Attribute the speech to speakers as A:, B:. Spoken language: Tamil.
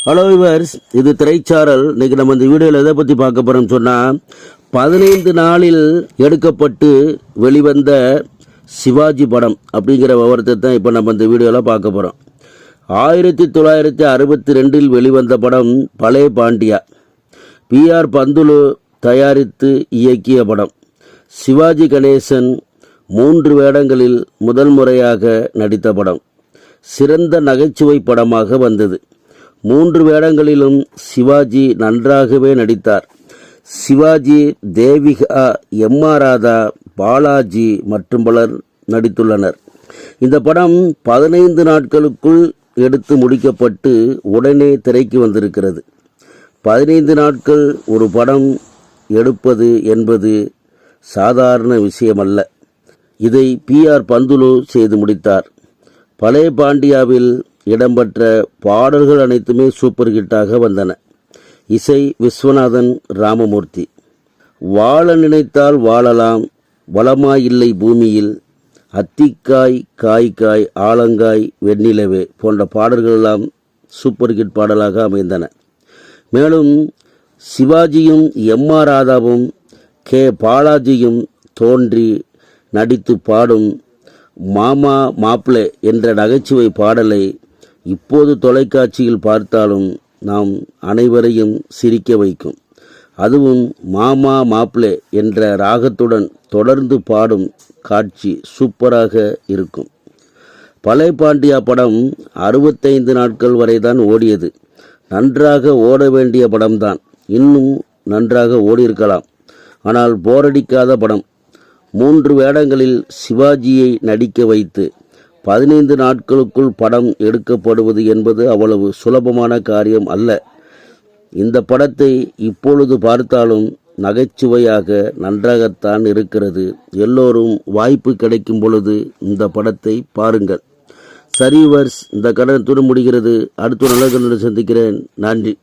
A: ஹலோ விவர்ஸ், இது திரைச்சாரல். இன்னைக்கு நம்ம இந்த வீடியோவில் எதை பற்றி பார்க்க போகிறோம்னு சொன்னால், 15 நாளில் எடுக்கப்பட்டு வெளிவந்த சிவாஜி படம் அப்படிங்கிற விவரத்தை தான் இப்போ நம்ம இந்த வீடியோவில் பார்க்க போகிறோம். 1962 வெளிவந்த படம் பலே பாண்டியா. PR பந்துலு தயாரித்து இயக்கிய படம். சிவாஜி கணேசன் 3 வேடங்களில் முதல் முறையாக நடித்த படம். சிறந்த நகைச்சுவை படமாக வந்தது. 3 வேடங்களிலும் சிவாஜி நன்றாகவே நடித்தார். சிவாஜி, தேவிகா, M.R. ராதா, பாலாஜி மற்றும் பலர் நடித்துள்ளனர். இந்த படம் 15 நாட்களுக்குள் எடுத்து முடிக்கப்பட்டு உடனே திரைக்கு வந்திருக்கிறது. 15 நாட்கள் ஒரு படம் எடுப்பது என்பது சாதாரண விஷயமல்ல. இதை PR பந்துலு செய்து முடித்தார். பலே பாண்டியாவில் இடம்பெற்ற பாடல்கள் அனைத்துமே சூப்பர் ஹிட்டாக வந்தன. இசை விஸ்வநாதன் ராமமூர்த்தி. வாழ நினைத்தால் வாழலாம், வளமாயில்லை பூமியில், அத்திக்காய் காய் காய் ஆலங்காய் வெண்ணிலவே போன்ற பாடல்களெல்லாம் சூப்பர் ஹிட் பாடலாக அமைந்தன. மேலும் சிவாஜியும் M.R. ராதாவும் பாலாஜியும் தோன்றி நடித்து பாடும் மாமா மாப்ளே என்ற நகைச்சுவை பாடலை இப்போது தொலைக்காட்சியில் பார்த்தாலும் நாம் அனைவரையும் சிரிக்க வைக்கும். அதுவும் மாமா மாப்ளே என்ற ராகத்துடன் தொடர்ந்து பாடும் காட்சி சூப்பராக இருக்கும். பலே பாண்டியா படம் 65 நாட்கள் வரைதான் ஓடியது. நன்றாக ஓட வேண்டிய படம்தான். இன்னும் நன்றாக ஓடியிருக்கலாம். ஆனால் போரடிக்காத படம். 3 வேடங்களில் சிவாஜியை நடிக்க வைத்து 15 நாட்களுக்குள் படம் எடுக்கப்படுவது என்பது அவ்வளவு சுலபமான காரியம் அல்ல. இந்த படத்தை இப்பொழுது பார்த்தாலும் நகைச்சுவையாக நன்றாகத்தான் இருக்கிறது. எல்லோரும் வாய்ப்பு கிடைக்கும் பொழுது இந்த படத்தை பாருங்கள். சரி விவர்ஸ், இந்த கடத்துடன் முடிகிறது. அடுத்த நல்ல சந்திக்கிறேன். நன்றி.